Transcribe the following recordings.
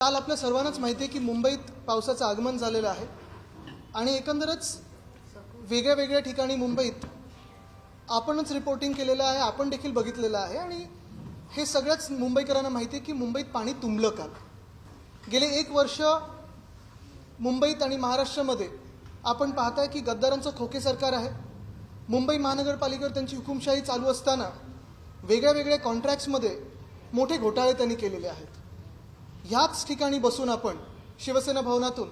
काल आपल्या सर्वांनाच माहिती आहे की मुंबईत पावसाचं आगमन झालेलं आहे आणि एकंदरच वेगळ्या वेगळ्या ठिकाणी मुंबईत आपणच रिपोर्टिंग केलेलं आहे, आपण देखील बघितलेलं आहे आणि हे सगळ्याच मुंबईकरांना माहिती आहे की मुंबईत पाणी तुंबलं काल. गेले 1 वर्ष मुंबईत आणि महाराष्ट्रामध्ये आपण पाहताय की गद्दारांचं खोके सरकार आहे. मुंबई महानगरपालिकेवर त्यांची हुकुमशाही चालू असताना वेगळ्या वेगळ्या कॉन्ट्रॅक्ट्समध्ये मोठे घोटाळे त्यांनी केलेले आहेत. ह्याच ठिकाणी बसून आपण शिवसेना भवनातून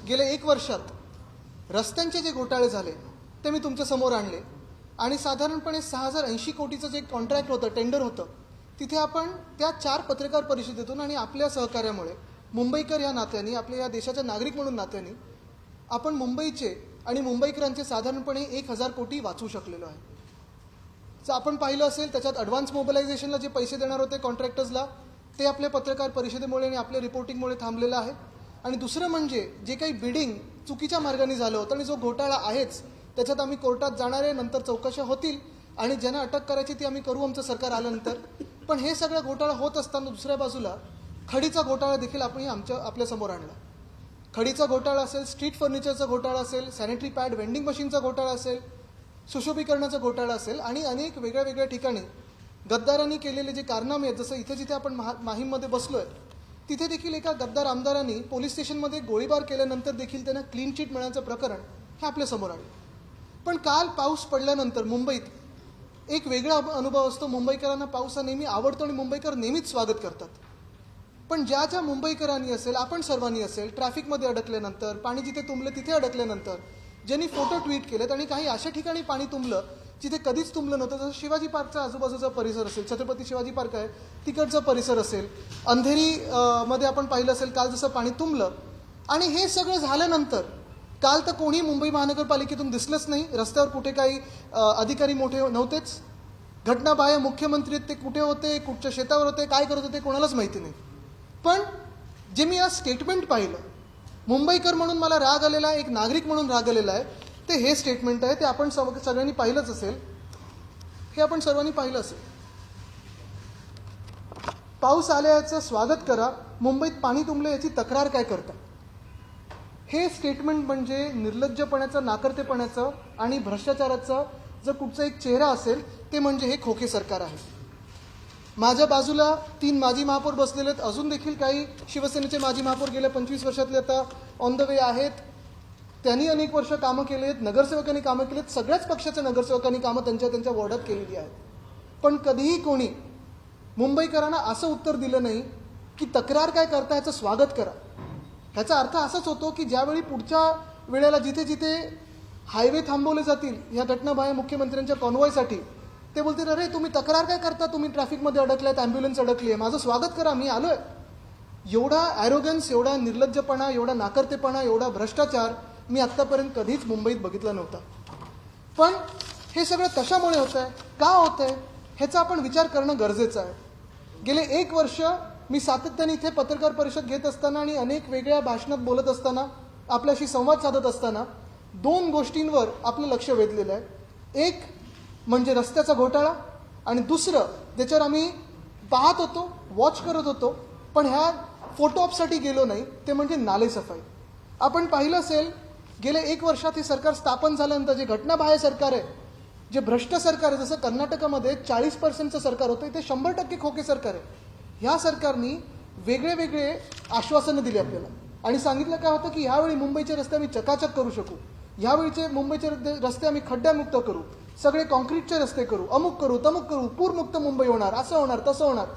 गेले 1 वर्षात रस्त्यांचे जे घोटाळे झाले ते मी तुमच्या समोर आणले आणि साधारणपणे 6080 कोटीचं जे कॉन्ट्रॅक्ट होतं, टेंडर होतं, तिथे आपण त्या 4 पत्रकार परिषदेतून आणि आपल्या सहकार्यामुळे मुंबईकर या नात्याने, आपल्या या देशाचे नागरिक म्हणून नात्याने आपण मुंबईचे आणि मुंबईकरांचे साधारणपणे 1000 कोटी वाचवू शकलेलो आहे. जर आपण पाहिलं असेल त्याच्यात ॲडव्हान्स मोबिलायझेशनला जे पैसे देणार होते कॉन्ट्रॅक्टर्सला ते आपल्या पत्रकार परिषदेमुळे आणि आपल्या रिपोर्टिंगमुळे थांबलेलं आहे. आणि दुसरं म्हणजे जे काही बिडिंग चुकीच्या मार्गाने झालं होतं आणि जो घोटाळा आहेच त्याच्यात आम्ही कोर्टात जाणार आहे, नंतर चौकशा होतील आणि ज्यांना अटक करायची ती आम्ही करू आमचं सरकार आल्यानंतर. पण हे सगळं घोटाळा होत असताना दुसऱ्या बाजूला खडीचा घोटाळा देखील आपण आपल्यासमोर आणला. खडीचा घोटाळा असेल, स्ट्रीट फर्निचरचा घोटाळा असेल, सॅनिटरी पॅड वेंडिंग मशीनचा घोटाळा असेल, सुशोभीकरणाचा घोटाळा असेल आणि अनेक वेगळ्या वेगळ्या ठिकाणी गद्दारांनी केलेले जे कारनामे आहेत, जसं इथे जिथे आपण माहीममध्ये बसलो आहे तिथे देखील एका गद्दार आमदारांनी पोलीस स्टेशनमध्ये गोळीबार केल्यानंतर देखील त्यांना क्लीन चिट मिळण्याचं प्रकरण हे आपल्यासमोर आलं. पण काल पाऊस पडल्यानंतर मुंबईत एक वेगळा अनुभव असतो. मुंबईकरांना पाऊस हा नेहमी आवडतो आणि मुंबईकर नेहमीच स्वागत करतात. पण ज्या ज्या मुंबईकरांनी असेल, आपण सर्वांनी असेल, ट्रॅफिकमध्ये अडकल्यानंतर, पाणी जिथे तुंबलं तिथे अडकल्यानंतर, ज्यांनी फोटो ट्विट केलेत आणि काही अशा ठिकाणी पाणी तुंबलं जिथे कधीच तुंबलं नव्हतं, जसं शिवाजी पार्कचा आजूबाजूचा परिसर असेल, छत्रपती शिवाजी पार्क आहे तिकडचा परिसर असेल, अंधेरी मध्ये आपण पाहिलं असेल काल जसं पाणी तुंबलं. आणि हे सगळं झाल्यानंतर काल तर कोणी मुंबई महानगरपालिकेतून दिसलंच नाही. रस्त्यावर कुठे काही अधिकारी मोठे नव्हतेच. घटनाबाह्य मुख्यमंत्री ते कुठे होते, कुठच्या शेतावर होते, काय करत होते कोणालाच माहिती नाही. पण जे मी आज स्टेटमेंट पाहिलं, मुंबईकर म्हणून मला राग आलेला आहे, एक नागरिक म्हणून राग आलेला आहे, ते हे स्टेटमेंट आहे. ते आपण सगळ्यांनी पाहिलंच असेल. हे आपण सर्वांनी पाहिलं असेल. पाऊस आल्याचं स्वागत करा, मुंबईत पाणी तुंबले याची तक्रार काय करता. हे स्टेटमेंट म्हणजे निर्लज्जपणाचं, नाकर्तेपणाचं आणि भ्रष्टाचाराचं जर कुठचा एक चेहरा असेल ते म्हणजे हे खोके सरकार आहे. माझ्या बाजूला 3 माजी महापौर बसलेले आहेत. अजून देखील काही शिवसेनेचे माजी महापौर गेल्या 25 वर्षातले आता ऑन द वे आहेत. त्यांनी अनेक वर्ष कामं केली आहेत, नगरसेवकांनी कामं केली आहेत, सगळ्याच पक्षाच्या नगरसेवकांनी कामं त्यांच्या वॉर्डात केलेली आहेत. पण कधीही कोणी मुंबईकरांना असं उत्तर दिलं नाही की तक्रार काय करता, ह्याचं स्वागत करा. ह्याचा अर्थ असाच होतो की ज्यावेळी पुढच्या वेळेला जिथे जिथे हायवे थांबवले जातील ह्या घटनाबाह्य मुख्यमंत्र्यांच्या कॉन्वॉयसाठी, ते बोलतील अरे तुम्ही तक्रार काय करता, तुम्ही ट्रॅफिकमध्ये अडकलात, ॲम्ब्युलन्स अडकली आहे, माझं स्वागत करा, मी आलो आहे. एवढा ॲरोगन्स, एवढा निर्लज्जपणा, एवढा नाकर्तेपणा, एवढा भ्रष्टाचार मी आत्तापर्यंत कधीच मुंबईत बघितला नव्हता. पण हे सगळं कशामुळे होतं आहे, का होतं आहे, ह्याचा आपण विचार करणं गरजेचं आहे. गेले 1 वर्ष मी सातत्याने इथे पत्रकार परिषद घेत असताना आणि अनेक वेगळ्या भाषणात बोलत असताना, आपल्याशी संवाद साधत असताना 2 गोष्टींवर आपलं लक्ष वेधलेलं आहे. एक म्हणजे रस्त्याचा घोटाळा आणि दुसरं ज्याच्यावर आम्ही पाहत होतो, वॉच करत होतो, पण ह्या फोटो ऑपसाठी गेलो नाही, ते म्हणजे नालेसफाई. आपण पाहिलं असेल गेल्या 1 वर्षात हे सरकार स्थापन झाल्यानंतर जे घटनाबाह्य सरकार आहे, जे भ्रष्ट सरकार आहे, जसं कर्नाटकामध्ये 40% सरकार होतं, इथे 100% खोके सरकार आहे. ह्या सरकारनी वेगळे वेगळे आश्वासनं दिली आपल्याला आणि सांगितलं काय होतं की ह्यावेळी मुंबईचे रस्ते आम्ही चकाचक करू शकू, ह्यावेळीचे मुंबईचे रस्ते आम्ही खड्ड्यामुक्त करू, सगळे कॉन्क्रीटचे रस्ते करू, अमुक करू, तमुक करू, पूरमुक्त मुंबई होणार, असं होणार, तसं होणार.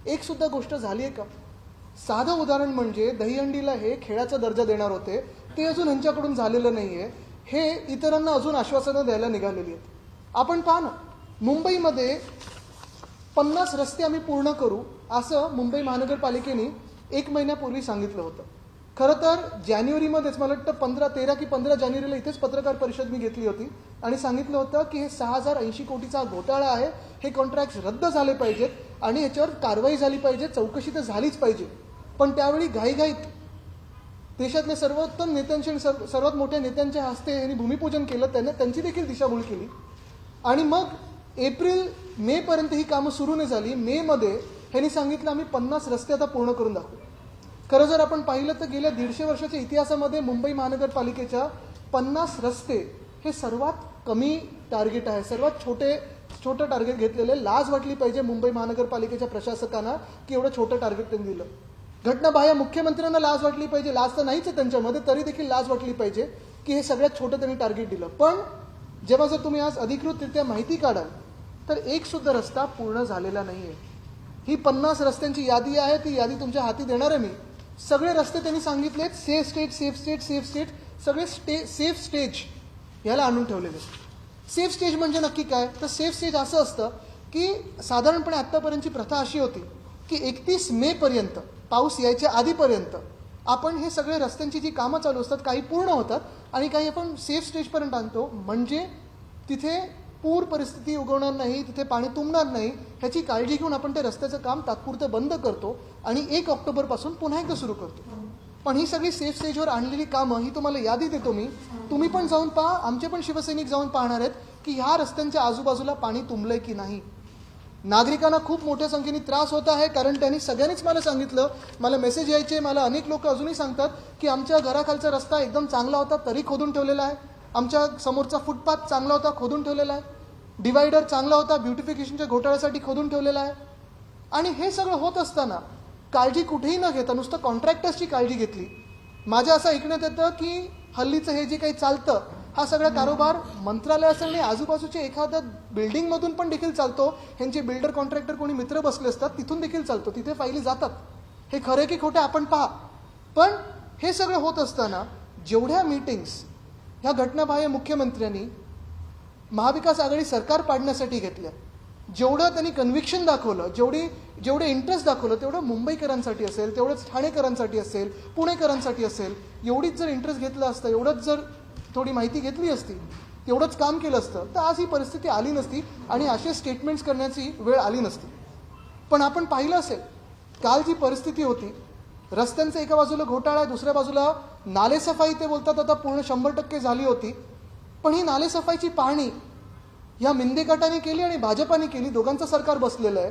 एक सुद्धा गोष्ट झाली आहे का. साधं उदाहरण म्हणजे दहीहंडीला हे खेळाचा दर्जा देणार होते, ते अजून ह्यांच्याकडून झालेलं नाही आहे. हे इतरांना अजून आश्वासनं द्यायला निघालेली आहेत. आपण पहा ना, मुंबईमध्ये 50 रस्ते आम्ही पूर्ण करू असं मुंबई महानगरपालिकेने 1 महिन्यापूर्वी सांगितलं होतं. खरं तर जानेवारीमध्येच, मला वाटतं 13 की 15 जानेवारीला इथेच पत्रकार परिषद मी घेतली होती आणि सांगितलं होतं की हे 6080 कोटीचा घोटाळा आहे, हे कॉन्ट्रॅक्ट्स रद्द झाले पाहिजेत आणि ह्याच्यावर कारवाई झाली पाहिजे, चौकशी तर झालीच पाहिजे. पण त्यावेळी घाईघाईत देशातल्या सर्वोत्तम नेत्यांशी आणि सर्वात मोठ्या नेत्यांच्या हस्ते यांनी भूमिपूजन केलं, त्यांची देखील दिशाभूल केली आणि मग एप्रिल-मे पर्यंत ही कामं सुरू नाही झाली. मेमध्ये ह्यांनी सांगितलं आम्ही 50 रस्ते आता पूर्ण करून दाखवू. खरं जर आपण पाहिलं तर गेल्या 150 वर्षाच्या इतिहासामध्ये मुंबई महानगरपालिकेच्या 50 रस्ते हे सर्वात कमी टार्गेट आहे, सर्वात छोटं टार्गेट घेतलेलं. लाज वाटली पाहिजे मुंबई महानगरपालिकेच्या प्रशासकांना की एवढं छोटं टार्गेट त्यांनी दिलं. घटनाबाह्य मुख्यमंत्र्यांना लाज वाटली पाहिजे, लाज तर नाहीच आहे त्यांच्यामध्ये, तरी देखील लाज वाटली पाहिजे की हे सगळ्यात छोटं त्यांनी टार्गेट दिलं. पण जेव्हा जर तुम्ही आज अधिकृतरित्या माहिती काढाल तर एक सुद्धा रस्ता पूर्ण झालेला नाहीये. ही 50 रस्त्यांची यादी आहे, ती यादी तुमच्या हाती देणार आहे मी. सगळे रस्ते त्यांनी सांगितलेत safe state, safe state, safe state, सगळे सेफ स्टेज ह्याला आणून ठेवलेले. सेफ स्टेज म्हणजे नक्की काय? तर सेफ स्टेज असं असतं की साधारणपणे आत्तापर्यंतची प्रथा अशी होती की 31 मे पर्यंत, पाऊस यायच्या आधीपर्यंत आपण हे सगळे रस्त्यांची जी कामं चालू असतात काही पूर्ण होतात आणि काही आपण सेफ स्टेजपर्यंत आणतो, म्हणजे तिथे पूर परिस्थिती उगवणार नाही, तिथे पाणी तुंबणार नाही ह्याची काळजी घेऊन आपण ते रस्त्याचं काम तात्पुरतं बंद करतो आणि 1 ऑक्टोबरपासून पुन्हा एकदा सुरू करतो. पण ही सगळी सेफ स्टेजवर आणलेली कामं ही तुम्हाला यादी देतो मी, तुम्ही पण जाऊन पहा, आमचे पण शिवसैनिक जाऊन पाहणार आहेत की ह्या रस्त्यांच्या आजूबाजूला पाणी तुंबलंय की नाही. नागरिकांना खूप मोठ्या संख्येने त्रास होत आहे, कारण त्यांनी सगळ्यांनीच मला सांगितलं, मला मेसेज यायचे, मला अनेक लोक अजूनही सांगतात की आमच्या घराखालचा रस्ता एकदम चांगला होता तरी खोदून ठेवलेला आहे, आमच्या समोरचा फुटपाथ चांगला होता खोदून ठेवलेला आहे, डिवायडर चांगला होता ब्युटिफिकेशनच्या घोटाळ्यासाठी खोदून ठेवलेला आहे. आणि हे सगळं होत असताना काळजी कुठेही न घेता नुसतं कॉन्ट्रॅक्टर्सची काळजी घेतली. माझ्या असं ऐकण्यात येतं की हल्लीचं हे जे काही चालतं हा सगळा कारोबार मंत्रालय असेल आणि आजूबाजूच्या एखाद्या बिल्डिंगमधून पण देखील चालतो. ह्यांचे बिल्डर कॉन्ट्रॅक्टर कोणी मित्र बसले असतात तिथून देखील चालतो, तिथे फायली जातात. हे खरे की खोटे आपण पहा. पण हे सगळं होत असताना जेवढ्या मीटिंग्स ह्या घटनाबाह्य मुख्यमंत्र्यांनी महाविकास आघाडी सरकार पाडण्यासाठी घेतल्या, जेवढं त्यांनी कन्व्हिक्शन दाखवलं, जेवढे इंटरेस्ट दाखवलं, तेवढं मुंबईकरांसाठी असेल, तेवढंच ठाणेकरांसाठी असेल, पुणेकरांसाठी असेल, एवढीच जर इंटरेस्ट घेतलं असतं, एवढंच जर थोडी माहिती घेतली असती, तेवढंच काम केलं असतं तर आज ही परिस्थिती आली नसती आणि असे स्टेटमेंट्स करण्याची वेळ आली नसती. पण आपण पाहिलं असेल काल जी परिस्थिती होती, रस्त्यांचं एका बाजूला घोटाळा, दुसऱ्या बाजूला नालेसफाई ते बोलतात आता पूर्ण 100% झाली होती. पण ही नालेसफाईची पाहणी ह्या मिंदे गटाने केली आणि भाजपाने केली, दोघांचं सरकार बसलेलं आहे.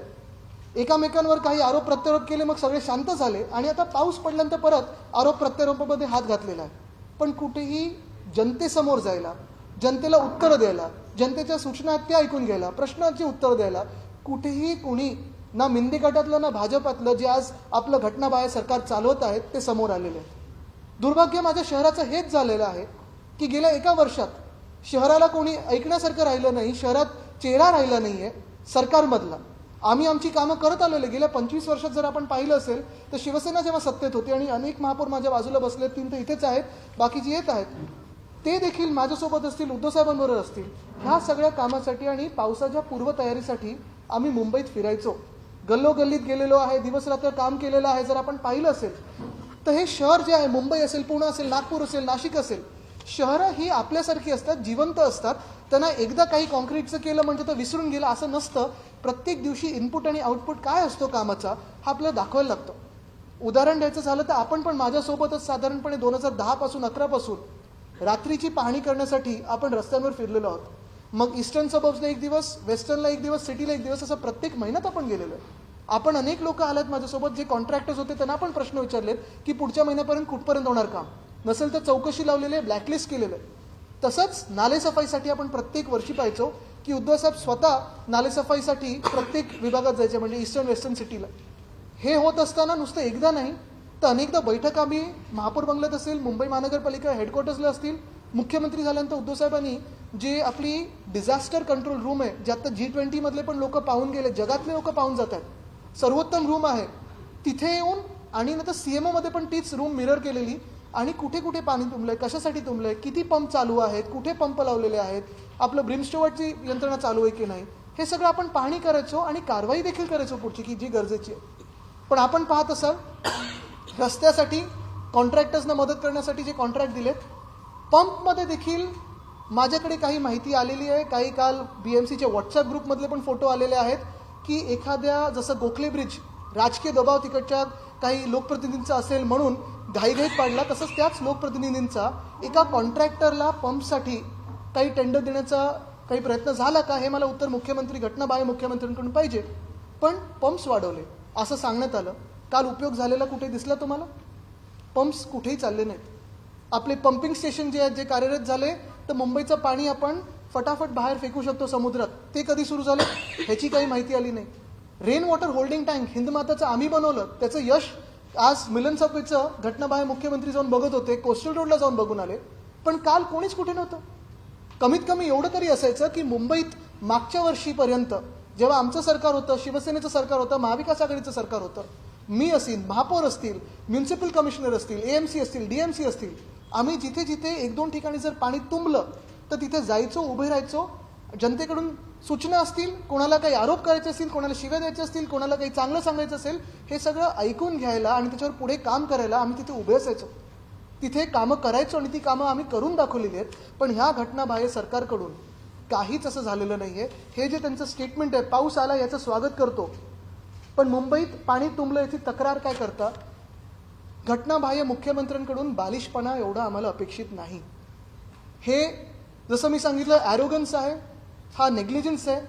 एकामेकांवर काही आरोप प्रत्यारोप केले, मग सगळे शांत झाले आणि आता पाऊस पडल्यानंतर परत आरोप प्रत्यारोपामध्ये हात घातलेला आहे. पण कुठेही जनतेसमोर जायला, जनतेला उत्तरं द्यायला, जनतेच्या सूचना आहेत त्या ऐकून घ्यायला, प्रश्नांची उत्तरं द्यायला कुठेही कोणी ना मिंदे गटातलं ना भाजपातलं जे आज आपलं घटनाबाह्य सरकार चालवत आहेत ते समोर आलेले आहेत. दुर्भाग्य माझ्या शहराचं हेच झालेलं आहे की गेल्या 1 वर्षात शहराला कोणी ऐकण्यासारखं राहिलं नाही, शहरात चेहरा राहिला नाही आहे सरकारमधला. आम्ही आमची कामं करत आलेले. गेल्या 25 वर्षात जर आपण पाहिलं असेल तर शिवसेना जेव्हा सत्तेत होती आणि अनेक महापौर माझ्या बाजूला बसले, 3 तर इथेच आहेत, बाकीचे येत आहेत, ते देखील माझ्यासोबत असतील, उद्धवसाहेबांबरोबर असतील, ह्या सगळ्या कामासाठी आणि पावसाच्या पूर्वतयारीसाठी आम्ही मुंबईत फिरायचो, गल्लोगल्लीत गेलेलो आहे, दिवसरात्र काम केलेलं आहे. जर आपण पाहिलं असेल तर हे शहर जे आहे, मुंबई असेल, पुणे असेल, नागपूर असेल, नाशिक असेल, शहरं ही आपल्यासारखी असतात, जिवंत असतात. त्यांना एकदा काही कॉन्क्रीटचं केलं म्हणजे तर विसरून गेलं असं नसतं. प्रत्येक दिवशी इनपुट आणि आउटपुट काय असतो कामाचा हा आपल्याला दाखवायला लागतो. उदाहरण द्यायचं झालं तर आपण पण माझ्यासोबतच साधारणपणे 2010 पासून 11 पासून रात्रीची पाहणी करण्यासाठी आपण रस्त्यांवर फिरलेलो आहोत. मग ईस्टर्न सबर्ब्सला 1 दिवस, वेस्टर्नला 1 दिवस, सिटीला 1 दिवस, असं प्रत्येक महिन्यात आपण गेलेलो आहे. आपण अनेक लोक आलात माझ्यासोबत जे कॉन्ट्रॅक्टर्स होते, त्यांना आपण प्रश्न विचारलेत की पुढच्या महिन्यापर्यंत कुठपर्यंत होणार काम, नसेल तर चौकशी लावलेली, ब्लॅकलिस्ट केलेलं आहे. तसंच नालेसफाईसाठी आपण प्रत्येक वर्षी पाहायचो की उद्धवसाहेब स्वतः नालेसफाईसाठी प्रत्येक विभागात जायचे, म्हणजे ईस्टर्न वेस्टर्न सिटीला. हे होत असताना नुसतं एकदा नाही तर अनेकदा बैठक आम्ही महापौर बंगल्यात असेल, मुंबई महानगरपालिका हेडक्वार्टर्सला असतील, मुख्यमंत्री झाल्यानंतर उद्धवसाहेबांनी जे आपली डिझास्टर कंट्रोल रूम आहे, जे आता G20 मधले पण लोक पाहून गेले, जगातले लोक पाहून जात आहेत, सर्वोत्तम रूम आहे, तिथे येऊन आणि नंतर CMO मध्ये पण तीच रूम मिरर केलेली आणि कुठे कुठे पाणी तुंबलंय, कशासाठी तुंबलंय, किती पंप चालू आहेत, कुठे पंप लावलेले आहेत, आपलं ब्रिमस्टोवर्टची यंत्रणा चालू आहे की नाही, हे सगळं आपण पाहणी करायचो आणि कारवाई देखील करायचो पुढची की जी गरजेची आहे. पण आपण पाहत असाल रस्त्यासाठी कॉन्ट्रॅक्टर्सना मदत करण्यासाठी जे कॉन्ट्रॅक्ट दिलेत, पंपमध्ये देखील माझ्याकडे काही माहिती आलेली आहे, काही काल BMCच्या व्हॉट्सअप ग्रुपमधले पण फोटो आलेले आहेत की एखाद्या जसं गोखले ब्रिज राजकीय दबाव तिकडच्या काही लोकप्रतिनिधींचा असेल म्हणून घाईघाईत पाडला, तसंच त्याच लोकप्रतिनिधींचा एका कॉन्ट्रॅक्टरला पंपसाठी काही टेंडर देण्याचा काही प्रयत्न झाला का, हे मला उत्तर मुख्यमंत्री घटनाबाह्य मुख्यमंत्र्यांकडून पाहिजे. पण पंप्स वाढवले असं सांगण्यात आलं. काल उपयोग झालेला कुठे दिसला तुम्हाला? पंप्स कुठेही चालले नाहीत. आपले पंपिंग स्टेशन जे आहेत जे कार्यरत झाले, तर मुंबईचं पाणी आपण फटाफट बाहेर फेकू शकतो समुद्रात. ते कधी सुरू झाले ह्याची काही माहिती आली नाही. रेन वॉटर होल्डिंग टँक हिंदमाताचं आम्ही बनवलं, त्याचं यश आज मिलन सभेचं घटनाबाह्य मुख्यमंत्री जाऊन बघत होते, कोस्टल रोडला जाऊन बघून आले. पण काल कोणीच कुठे नव्हतं. कमीत कमी एवढं तरी असायचं की मुंबईत मागच्या वर्षीपर्यंत जेव्हा आमचं सरकार होतं, शिवसेनेचं सरकार होतं, महाविकास आघाडीचं सरकार होतं, मी असेल, महापौर असतील, म्युन्सिपल कमिशनर असतील, AMC असतील, DMC असतील, आम्ही जिथे जिथे 1-2 ठिकाणी जर पाणी तुंबलं तर तिथे जायचो, उभे राहायचो. जनतेकडून सूचना असतील, कोणाला काही आरोप करायचे असतील, कोणाला शिव्या द्यायचे असतील, कोणाला काही चांगलं सांगायचं असेल, हे सगळं ऐकून घ्यायला आणि त्याच्यावर पुढे काम करायला आम्ही तिथे उभे असायचो. तिथे कामं करायचो आणि ती कामं आम्ही करून दाखवलेली आहेत. पण ह्या घटनाबाह्य सरकारकडून काहीच असं झालेलं नाही आहे. हे जे त्यांचं स्टेटमेंट आहे, पाऊस आला याचं स्वागत करतो, पण मुंबईत पाणी तुंबलं याची तक्रार काय करता? घटनाबाह्य मुख्यमंत्र्यांकडून बालिशपणा एवढा आम्हाला अपेक्षित नाही. हे जसं मी सांगितलं ॲरोगन्स आहे, हा नेग्लिजन्स आहे,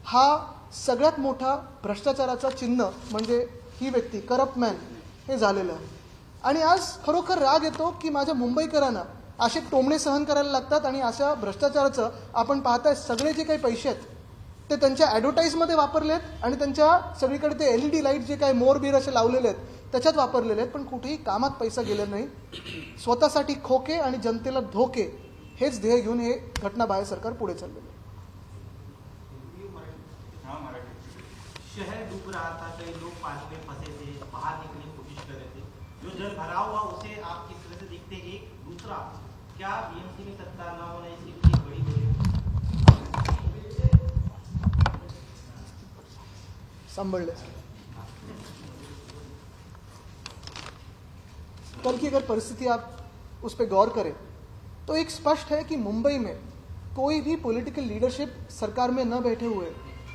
हा सगळ्यात मोठा भ्रष्टाचाराचा चिन्ह म्हणजे ही व्यक्ती करप्ट मॅन हे झालेलं आहे. आणि आज खरोखर राग येतो की माझ्या मुंबईकरांना असे टोमणे सहन करायला लागतात आणि अशा भ्रष्टाचाराचं आपण पाहताय सगळे जे काही पैसे आहेत ते त्यांच्या ॲडव्हर्टाईजमध्ये वापरलेत आणि त्यांच्या सगळीकडे ते LED लाईट जे काही मोरबीर असे लावलेले आहेत त्याच्यात वापरलेले आहेत. पण कुठेही कामात पैसा गेला नाही. स्वतःसाठी खोके आणि जनतेला धोके हेच ध्येय घेऊन हे घटनाबाह्य सरकार पुढे चाललेलं आहे. शहर डूब रहा था, कई लोग पानी में फंसे थे, बाहर निकलने की कोशिश कर रहे थे. जो जल भरा हुआ उसे आप किस तरह से देखते हैं? एक दूसरा, क्या BMC में सत्ता न होने से एक बड़ी संभल कल की अगर परिस्थिति आप उस पर गौर करें तो एक स्पष्ट है कि मुंबई में कोई भी पॉलिटिकल लीडरशिप सरकार में न बैठे हुए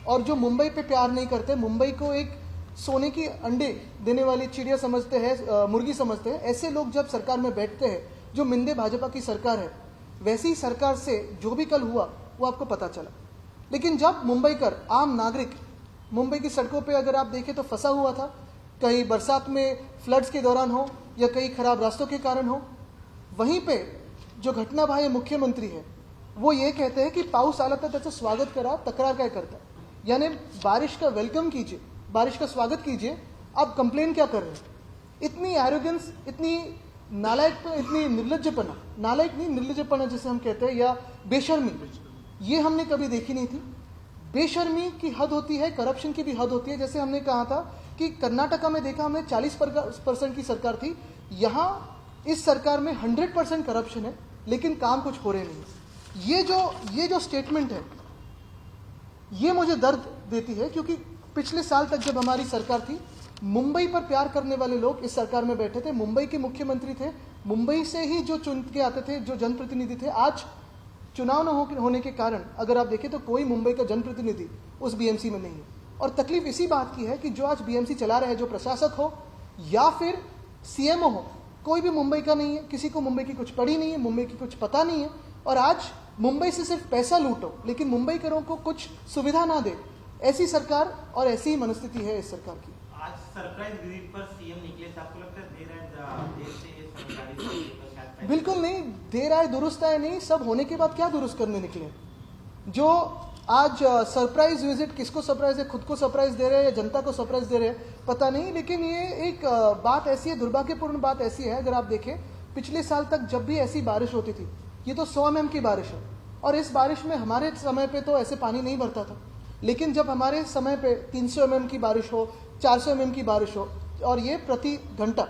और जो मुंबई पे प्यार नहीं करते, मुंबई को एक सोने की अंडे देने वाली चिड़िया समझते हैं, मुर्गी समझते हैं, ऐसे लोग जब सरकार में बैठते हैं, जो मिंदे भाजपा की सरकार है, वैसी सरकार से जो भी कल हुआ वो आपको पता चला. लेकिन जब मुंबईकर आम नागरिक मुंबई की सड़कों पे अगर आप देखें तो फंसा हुआ था, कहीं बरसात में फ्लड्स के दौरान हो या कहीं खराब रास्तों के कारण हो, वहीं पे जो घटनाबाह्य मुख्यमंत्री है वो ये कहते हैं कि पाऊस आला तर त्याचं स्वागत करा, तक्रार काय करता? यानी बारिश का वेलकम कीजिए, बारिश का स्वागत कीजिए, आप कंप्लेन क्या कर रहे हैं? इतनी एरोगेंस, इतनी नालायक, इतनी निर्लज्जपना, नालायक नहीं निर्लज्जपना जिसे हम कहते हैं, या बेशर्मी, ये हमने कभी देखी नहीं थी. बेशर्मी की हद होती है, करप्शन की भी हद होती है. जैसे हमने कहा था कि कर्नाटका में देखा हमने 40% की सरकार थी, यहाँ इस सरकार में 100% करप्शन है, लेकिन काम कुछ हो रहे नहीं. ये जो स्टेटमेंट है ये मुझे दर्द देती है, क्योंकि पिछले साल तक जब हमारी सरकार थी, मुंबई पर प्यार करने वाले लोग इस सरकार में बैठे थे, मुंबई के मुख्यमंत्री थे, मुंबई से ही जो चुन के आते थे, जो जनप्रतिनिधि थे. आज चुनाव न होने के कारण अगर आप देखें तो कोई मुंबई का जनप्रतिनिधि उस BMC में नहीं है. और तकलीफ इसी बात की है कि जो आज BMC चला रहे हैं, जो प्रशासक हो या फिर CMO हो, कोई भी मुंबई का नहीं है, किसी को मुंबई की कुछ पड़ी नहीं है, मुंबई की कुछ पता नहीं है. और आज मुंबई से सिर्फ पैसा लूटो लेकिन मुंबईकरों को कुछ सुविधा ना दे, ऐसी सरकार और ऐसी ही मनस्थिति है इस सरकार की. आज सरप्राइज विजिट पर CM निकले, आपको लगता है देर से ये सरकारी? बिल्कुल नहीं, देर आए दुरुस्त आए नहीं. सब होने के बाद क्या दुरुस्त करने निकले? जो आज सरप्राइज विजिट, किसको सरप्राइज है, खुद को सरप्राइज दे रहे हैं या जनता को सरप्राइज दे रहे हैं पता नहीं. लेकिन ये एक बात ऐसी है, दुर्भाग्यपूर्ण बात ऐसी है, अगर आप देखें पिछले साल तक जब भी ऐसी बारिश होती थी, ये तो 100 mm की बारिश है, और इस बारिश में हमारे समय पे तो ऐसे पानी नहीं भरता था. लेकिन जब हमारे समय पे 300 mm की बारिश हो, 400 mm की बारिश हो, और ये प्रति घंटा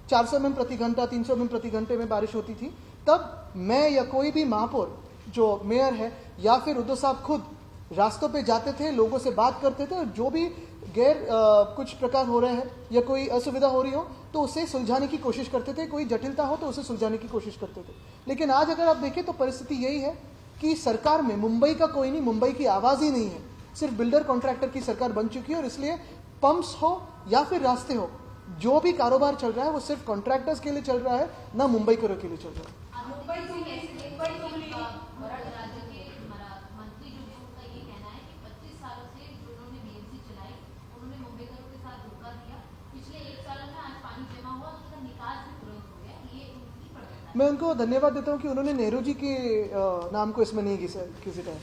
400 mm प्रति घंटा, 300 mm प्रति घंटे में बारिश होती थी, तब मैं या कोई भी महापौर जो मेयर है या फिर उद्धव साहब खुद रास्तों पे जाते थे, लोगों से बात करते थे, और जो भी कुछ प्रकार हो रहे हैं या कोई असुविधा हो रही हो तो उसे सुलझाने की कोशिश करते थे, कोई जटिलता हो तो उसे सुलझाने की कोशिश करते थे. लेकिन आज अगर आप देखें तो परिस्थिति यही है कि सरकार में मुंबई का कोई नहीं, मुंबई की आवाज़ ही नहीं है, सिर्फ बिल्डर कॉन्ट्रैक्टर की सरकार बन चुकी है. और इसलिए पंप्स हो या फिर रास्ते हो, जो भी कारोबार चल रहा है वो सिर्फ कॉन्ट्रैक्टर्स के लिए चल रहा है, ना मुंबईकरों के लिए चल रहा है. मैं उनको धन्यवाद देता हूँ कि उन्होंने नेहरू जी के नाम को इसमें नहीं घिसा है,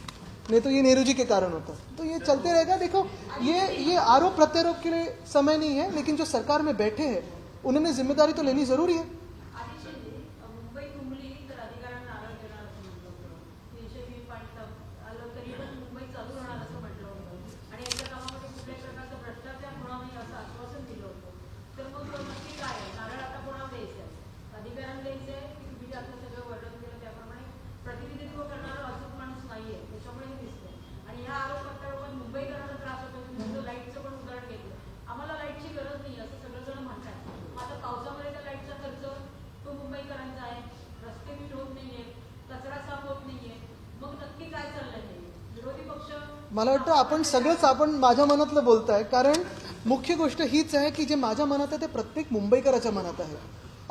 नहीं तो ये नेहरू जी के कारण होता। तो ये चलते रहेगा। देखो, ये आरोप प्रत्यारोप के लिए समय नहीं है, लेकिन जो सरकार में बैठे हैं उन्होंने जिम्मेदारी तो लेनी जरूरी है। मुंबई तुंबली तर अधिकाऱ्यांना आरोप देणार असं म्हटलं होतं, 320 पाणी आलं तरी पण मुंबई चालू राहणार असं म्हटलं होतं आणि याच्या कामामध्ये कुठल्याही प्रकारचा भ्रष्टाचार होणार नाही असं आश्वासन दिलं होतं। तर मग नक्की काय आहे? नारळ आता कोणाला द्यायचं आहे? अधिकाऱ्यांना द्यायचं आहे की तुम्ही जे आता सगळं वर्णन केलं त्याप्रमाणे प्रतिनिधित्व करणारा अचूक माणूस नाहीये, त्याच्यामुळे हे दिसतंय। आणि ह्या आरोप प्रत्यारोपात मुंबईकरांना त्रास होतो। तुम्ही लाईटचं पण उदाहरण घेतलं, आम्हाला लाईटची गरज नाही असं सगळेजण म्हणतात। आता पावसामध्ये त्या लाईटचा खर्च तो मुंबईकरांचा आहे, रस्ते नीट होत नाहीये, कचरा साफ होत नाहीये, मग नक्की काय चाललंय? विरोधी पक्ष मला वाटतं आपण माझ्या मनातलं बोलताय, कारण मुख्य गोष्ट हीच आहे की जे माझ्या मनात आहे ते प्रत्येक मुंबईकराच्या मनात आहे।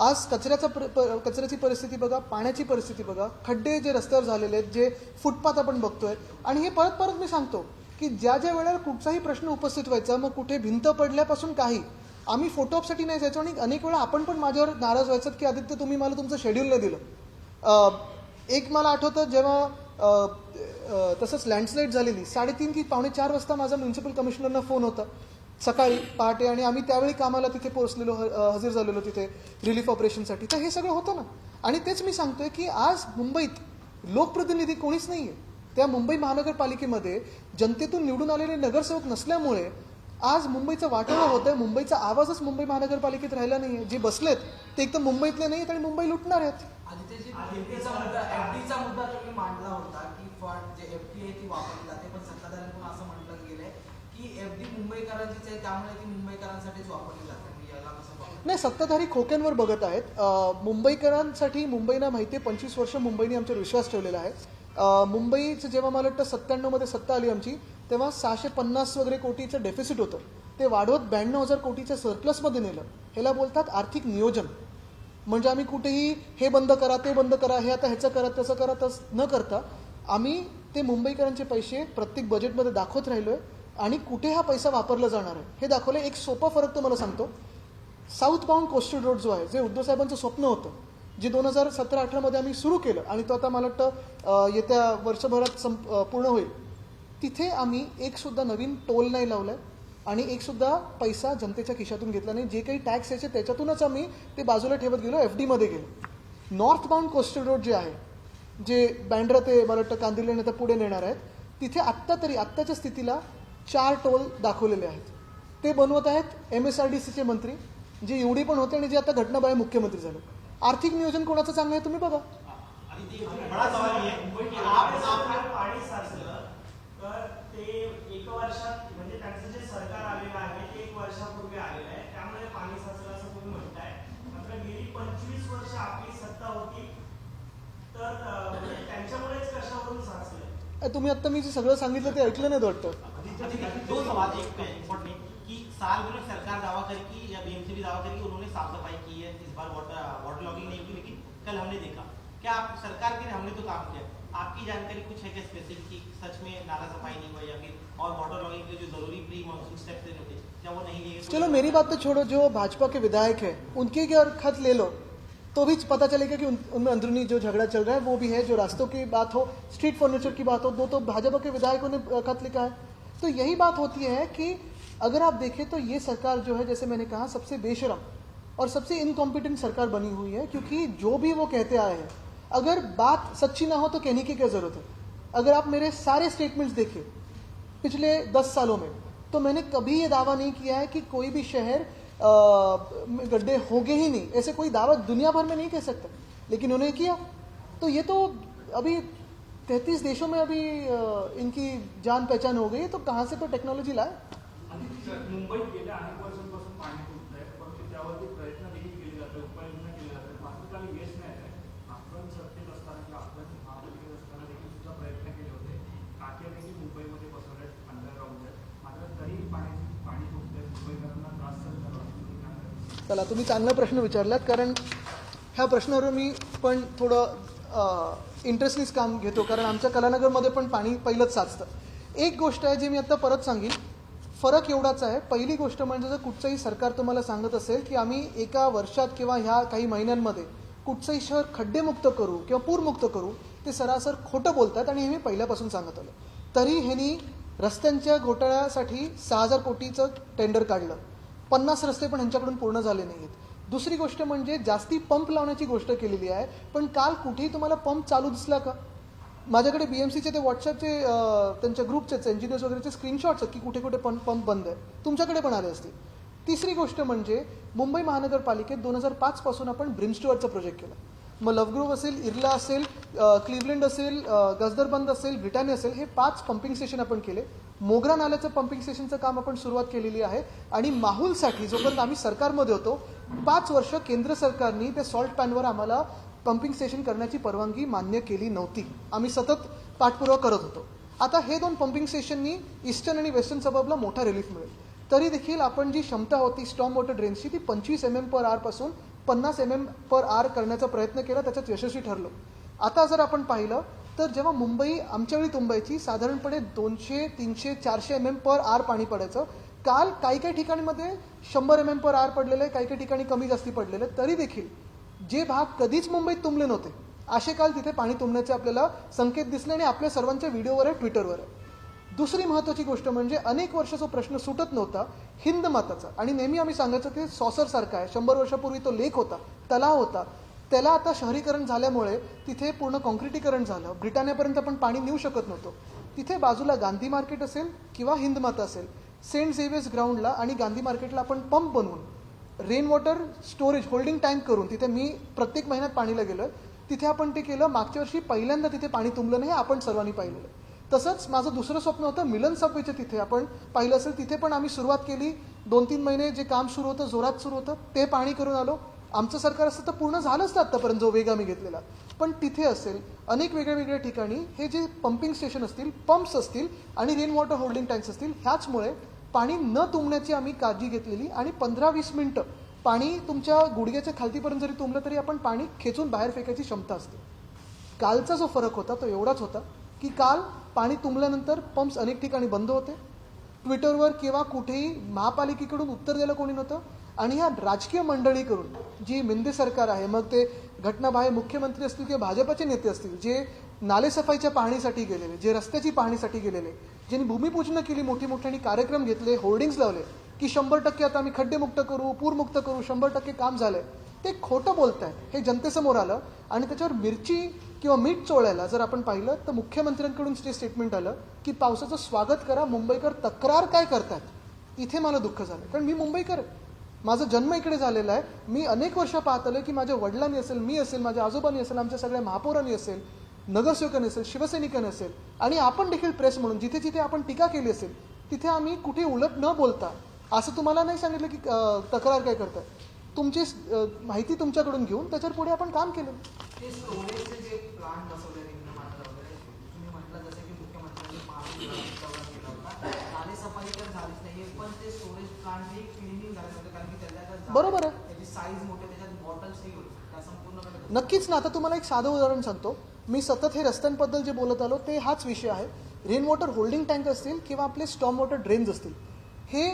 आज कचऱ्याची परिस्थिती बघा, पाण्याची परिस्थिती बघा, खड्डे जे रस्त्यावर झालेले आहेत, जे फुटपाथ आपण बघतोय। आणि हे परत परत मी सांगतो की ज्या वेळेला कुठचाही प्रश्न उपस्थित व्हायचा, मग कुठे भिंत पडल्यापासून काही, आम्ही फोटोसाठी नाही जायचो। आणि अनेक वेळा आपण पण माझ्यावर नाराज व्हायचं की आदित्य तुम्ही मला तुमचं शेड्यूल नाही दिलं। एक मला आठवतं जेव्हा तसंच लँडस्लाईड झालेली 3:30 की 3:45 वाजता माझा म्युन्सिपल कमिशनरना फोन होता सकाळी पहाटे, आणि आम्ही त्यावेळी कामाला तिथे पोहोचलेलो, हजर झालेलो तिथे रिलीफ ऑपरेशनसाठी। तर हे सगळं होतं ना। आणि तेच मी सांगतोय की आज मुंबईत लोकप्रतिनिधी कोणीच नाहीये। त्या मुंबई महानगरपालिकेमध्ये जनतेतून निवडून आलेले नगरसेवक नसल्यामुळे आज मुंबईचं वाटोळं होतंय। मुंबईचा आवाजच मुंबई महानगरपालिकेत राहिला नाहीये। जे बसलेत ते एकदम मुंबईतले नाहीत आणि मुंबई लुटणार आहेत। आदित्यजी, एफडीचा मुद्दा तुम्ही मांडला होता की फंड जे एफडी आहे ती वापरली जाते, पण सत्ताधाऱ्यांकडून असं म्हटलं गेलंय की एफडी मुंबईकरांचीच आहे, त्यामुळे ती मुंबईकरांसाठीच वापरली जाते। याला कसं बघता? नाही, सत्ताधारी खोक्यांवर बघत आहेत। मुंबईकरांसाठी मुंबईला माहिती आहे, 25 वर्ष मुंबईने आमच्यावर विश्वास ठेवलेला आहे। मुंबईचं जेव्हा मला वाटतं 97 मध्ये सत्ता आली आमची, तेव्हा 650 वगैरे कोटीचं डेफिसिट होतं, ते वाढवत 92,000 कोटीच्या सरप्लसमध्ये नेलं। ह्याला बोलतात आर्थिक नियोजन। म्हणजे आम्ही कुठेही हे बंद करा, ते बंद करा, हे आता ह्याचं करा, तसं करा, तसं न करता आम्ही ते मुंबईकरांचे पैसे प्रत्येक बजेटमध्ये दाखवत राहिलोय आणि कुठे हा पैसा वापरला जाणार आहे हे दाखवलं। एक सोपा फरक तुम्हाला सांगतो, साऊथ बाउंड कोस्टल रोड जो आहे, जे उद्धव साहेबांचं स्वप्न होतं, जे 2017-18 मध्ये आम्ही सुरू केलं आणि तो आता मला वाटतं येत्या वर्षभरात पूर्ण होईल, तिथे आम्ही एक सुद्धा नवीन टोल नाही लावलाय आणि एक सुद्धा पैसा जनतेच्या खिशातून घेतला नाही। जे काही टॅक्स यायचे त्याच्यातूनच आम्ही ते बाजूला ठेवत गेलो, एफडी मध्ये गेलो। नॉर्थ बाउंड कोस्टल रोड जे आहे, जे बँड्रा ते मला वाटतं कांदिवली आता पुढे नेणार आहेत, तिथे आत्ताच्या स्थितीला 4 टोल दाखवलेले आहेत। ते बनवत आहेत MSRDCचे मंत्री, जे एवढी पण होते आणि जे आता घटनाबाह्य मुख्यमंत्री झाले। आर्थिक नियोजन कोणाचं चांगलं आहे तुम्ही बघा। बड़ा सवाल ये की आप पाणी साचलं तर ते एक वर्षात, म्हणजे त्यांचं जे सरकार आलेलं आहे ते 1 वर्षापूर्वी आलेलं आहे, त्यामुळे पाणी साचलं असं तुम्ही म्हणताय। मात्र गेली 25 वर्ष आपली सत्ता होती, तर त्यांच्यामुळेच कशावरून साचलंय? तुम्ही आता मी जे सगळं सांगितलं ते ऐकलं नाही वाटतं। 2 सवाल, एक इम्पोर्टेंट कि साल भर में सरकार दावा करी कि या बीएमसी भी दावा करी कि उन्होंने साफ सफाई की है, इस बार वाटर लॉगिंग नहीं की, लेकिन कल हमने देखा क्या आप सरकार के हमने तो काम किया, आपकी जानकारी कुछ है क्या स्पेसिफिक कि सच में नाला सफाई नहीं हुआ या फिर और वाटर लॉगिंग के जो जरूरी प्री मानसून स्टेप्स लेने थे क्या वो नहीं लिए? चलो मेरी बात तो छोड़ो, जो भाजपा के विधायक है उनके अगर खत ले लो तो भी पता चलेगा कि उनमें अंदरूनी जो झगड़ा चल रहा है वो भी है। जो रास्तों की बात हो, स्ट्रीट फर्नीचर की बात हो, दो तो भाजपा के विधायकों ने खत लिखा है। तो यही बात होती है कि अगर आप देखें तो ये सरकार जो है, जैसे मैंने कहा, सबसे बेशरम और सबसे इनकॉम्पिटेंट सरकार बनी हुई है, क्योंकि जो भी वो कहते आए हैं, अगर बात सच्ची ना हो तो कहने की क्या जरूरत है। अगर आप मेरे सारे स्टेटमेंट्स देखें पिछले 10 सालों में, तो मैंने कभी ये दावा नहीं किया है कि कोई भी शहर गड्ढे होंगे ही नहीं, ऐसे कोई दावा दुनिया भर में नहीं कह सकता, लेकिन उन्होंने किया। तो ये तो अभी 33 देशों में अभी इनकी जान पहचान हो गई, तो कहाँ से तो टेक्नॉलॉजी लाए। मुंबईत गेल्या अनेक वर्षांपासून पाणी तुटतंय, परंतु त्यावरती प्रयत्न देखील केले जाते, उपाययोजना केल्या जातात, मात्र काही यश नाही आहे। आपण सत्तेत असताना किंवा आपण महापालिकेत असताना देखील सुद्धा प्रयत्न केले होते, टाक्या देखील मुंबईमध्ये बसवल्यात अंडरग्राऊंड, मात्र तरीही पाणी तुटतंय, मुंबईकरांना त्रास सहन करावा लागतो। चला, तुम्ही चांगला प्रश्न विचारलात, कारण ह्या प्रश्नावर मी पण थोडं इंटरेस्टनीच काम घेतो, कारण आमच्या कलानगरमध्ये पण पाणी पहिलंच साचतं। एक गोष्ट आहे जी मी आता परत सांगेन, फरक एवढाच आहे। पहिली गोष्ट म्हणजे जर कुठचंही सरकार तुम्हाला सांगत असेल की आम्ही एका वर्षात किंवा ह्या काही महिन्यांमध्ये कुठचंही शहर खड्डेमुक्त करू किंवा पूरमुक्त करू ते सरासर खोटं बोलतात आणि हे मी पहिल्यापासून सांगत आलो. तरी ह्यांनी रस्त्यांच्या घोटाळ्यासाठी 6,000 कोटीचं टेंडर काढलं. 50 रस्ते पण ह्यांच्याकडून पूर्ण झाले नाहीत. दुसरी गोष्ट म्हणजे जास्ती पंप लावण्याची गोष्ट केलेली आहे, पण काल कुठेही तुम्हाला पंप चालू दिसला का? माझ्याकडे BMCचे ते व्हॉट्सअपचे त्यांच्या ग्रुपचेच इंजिनियर्स वगैरेचे स्क्रीनशॉट्स आहेत की कुठे कुठे पंप बंद आहे. तुमच्याकडे पण आले असतील. तिसरी गोष्ट म्हणजे मुंबई महानगरपालिकेत 2005 पासून आपण ब्रिमस्टुअर्टचा प्रोजेक्ट केला. मग लव्हग्रोव्ह असेल, इर्ला असेल, क्लिव्हलंड असेल, गजदरबंद असेल, ब्रिटानिया असेल, हे 5 पंपिंग स्टेशन आपण केले. मोगरा नाल्याचं पंपिंग स्टेशनचं काम आपण सुरुवात केलेली आहे. आणि माहुलसाठी जोपर्यंत आम्ही सरकारमध्ये होतो 5 वर्ष केंद्र सरकारने त्या सॉल्ट पॅनवर आम्हाला पंपिंग स्टेशन करण्याची परवानगी मान्य केली नव्हती. आम्ही सतत पाठपुरावा करत होतो. आता हे 2 पंपिंग स्टेशननी ईस्टर्न आणि वेस्टर्न सबअर्बला मोठा रिलीफ मिळेल. तरी देखील आपण जी क्षमता होती स्टॉर्म वॉटर ड्रेनची ती 25 mm/h पासून 50 mm/h करण्याचा प्रयत्न केला, त्याच्यात यशस्वी ठरलो. आता जर आपण पाहिलं तर जेव्हा मुंबई आमच्या वेळी तुंबायची साधारणपणे 200, 300, 400 mm/h पाणी पडायचं. काल काही काही ठिकाणीमध्ये 100 mm/h पडलेलं आहे, काही काही ठिकाणी कमी जास्ती पडलेलं आहे. तरी देखील जे भाग कधीच मुंबईत तुंबले नव्हते असे काल तिथे पाणी तुंबण्याचे आपल्याला संकेत दिसले आणि आपल्या सर्वांच्या व्हिडिओवर आहे, ट्विटरवर आहे. दुसरी महत्त्वाची गोष्ट म्हणजे अनेक वर्ष जो प्रश्न सुटत नव्हता हिंद माताचा, आणि नेहमी आम्ही सांगायचं ते सॉसरसारखा आहे. 100 वर्षापूर्वी तो लेक होता, तलाव होता, त्याला आता शहरीकरण झाल्यामुळे तिथे पूर्ण कॉन्क्रिटीकरण झालं. ब्रिटानियापर्यंत आपण पाणी नेऊ शकत नव्हतो. तिथे बाजूला गांधी मार्केट असेल किंवा हिंद माता असेल, सेंट झेवियर्स ग्राउंडला आणि गांधी मार्केटला आपण पंप बनवून rain water storage holding tank करून तिथे मी प्रत्येक महिन्यात पाणीला गेलो. तिथे आपण ते केलं. मागच्या वर्षी पहिल्यांदा तिथे पाणी तुंबलं नाही, आपण सर्वांनी पाहिलेलं. तसंच माझं दुसरं स्वप्न होतं मिलन सबवेच्या तिथे, आपण पाहिलं असेल, तिथे पण आम्ही सुरुवात केली. 2-3 महिने जे काम सुरू होतं, जोरात सुरू होतं, ते पाणी करून आलो. आमचं सरकार असतं तर पूर्ण झालं असतं आत्तापर्यंत जो वेग आम्ही घेतलेला. पण तिथे असेल अनेक वेगळ्या वेगळ्या ठिकाणी हे जे पंपिंग स्टेशन असतील, पंप्स असतील आणि रेन वॉटर होल्डिंग टँक्स असतील, ह्याचमुळे पाणी न तुंबण्याची आम्ही काळजी घेतलेली. आणि 15-20 मिनिटं पाणी तुमच्या गुडघ्याच्या खालतीपर्यंत जरी तुंबलं तरी आपण पाणी खेचून बाहेर फेकायची क्षमता असते. कालचा जो फरक होता तो एवढाच होता की काल पाणी तुंबल्यानंतर पंप्स अनेक ठिकाणी बंद होते. ट्विटरवर किंवा कुठेही महापालिकेकडून उत्तर द्यायला कोणी नव्हतं. आणि या राजकीय मंडळीकडून जी मिंदे सरकार आहे, मग ते घटनाबाह्य मुख्यमंत्री असतील किंवा भाजपचे नेते असतील, जे नालेसफाईच्या पाहणीसाठी गेलेले, जे रस्त्याची पाहणीसाठी गेलेले, ज्यांनी भूमिपूजन केली, मोठी मोठ्याने कार्यक्रम घेतले, होर्डिंग्स लावले की 100% आता आम्ही खड्डेमुक्त करू, पूरमुक्त करू, 100% काम झालंय, ते खोटं बोलत आहेत. हे जनतेसमोर आलं. आणि त्याच्यावर मिरची किंवा मीठ चोळायला जर आपण पाहिलं तर मुख्यमंत्र्यांकडून जे स्टेटमेंट आलं की पावसाचं स्वागत करा, मुंबईकर तक्रार काय करतात. इथे मला दुःख झालं, कारण मी मुंबईकर आहे, माझा जन्म इकडे झालेला आहे. मी अनेक वर्ष पाहत आलो की माझ्या वडिलांनी असेल, मी असेल, माझ्या आजोबांनी असेल, आमच्या सगळ्या महापौरांनी असेल, नगरसेवकांनी असेल, शिवसैनिकांनी असेल, आणि आपण देखील प्रेस म्हणून जिथे जिथे आपण टीका केली असेल तिथे आम्ही कुठे उलट न बोलता असं तुम्हाला नाही सांगितलं की तक्रार काय करताय. तुमची माहिती तुमच्याकडून घेऊन त्याच्यावर पुढे आपण काम केलं. ते स्टोरेजचे जे प्लांट बसवले मात्र वगैरे तुम्ही म्हटलं जसं की मुख्यमंत्र्यांनी महाराष्ट्रावर केला होता, नालेसफाई तर झालीच नाहीये, पण ते स्टोरेज प्लांट हे क्लिनिंग झाले नव्हते कारण की त्याच्यात बरोबर आहे, त्याची साईज मोठी, त्याच्यात बॉटल्सही होती, त्या संपूर्ण नक्कीच ना. आता तुम्हाला एक साधं उदाहरण सांगतो. मी सतत हे रस्त्यांबद्दल जे बोलत आलो ते हाच विषय आहे. रेन वॉटर होल्डिंग टँक असतील किंवा आपले स्टॉर्म वॉटर ड्रेन्स असतील, हे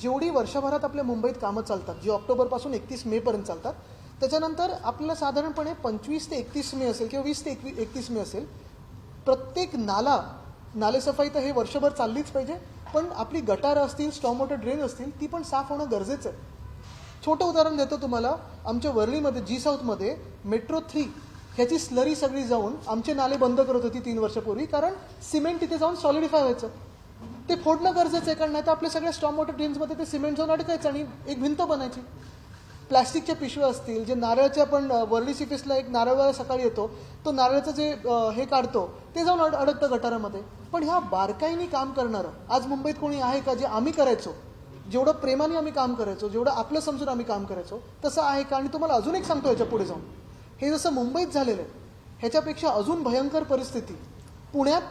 जेवढी वर्षभरात आपल्या मुंबईत कामं चालतात, जी ऑक्टोबरपासून 31 मेपर्यंत चालतात, त्याच्यानंतर आपल्याला साधारणपणे 25 ते 31 मे असेल किंवा 20 ते 31 मे असेल, प्रत्येक नालेसफाई तर हे वर्षभर चाललीच पाहिजे, पण आपली गटारं असतील, स्टॉर्म वॉटर ड्रेन असतील, ती पण साफ होणं गरजेचं आहे. छोटं उदाहरण देतो तुम्हाला. आमच्या वर्लीमध्ये जी साऊथमध्ये मेट्रो 3 ह्याची स्लरी सगळी जाऊन आमचे नाले बंद करत होती 3 वर्षापूर्वी, कारण सिमेंट तिथे जाऊन सॉलिडिफाय व्हायचं. ते फोडणं गरजेचं आहे, कारण नाही तर आपल्या सगळ्या स्टॉर्म वॉटर ड्रेन्समध्ये ते सिमेंट जाऊन अडकायचं आणि एक भिंत बनायची. प्लॅस्टिकच्या पिशव्या असतील, जे नारळाचे आपण वर्ली सिफेसला एक नारळवाला सकाळी येतो, तो नारळाचं जे हे काढतो ते जाऊन अडकतं गटारामध्ये. पण ह्या बारकाईने काम करणारं आज मुंबईत कोणी आहे का? जे आम्ही करायचो, जेवढं प्रेमाने आम्ही काम करायचो, जेवढं आपलं समजून आम्ही काम करायचो, तसं आहे का? आणि तुम्हाला अजून एक सांगतो याच्या पुढे जाऊन, हे जसं मुंबईत झालेलं आहे ह्याच्यापेक्षा अजून भयंकर परिस्थिती पुण्यात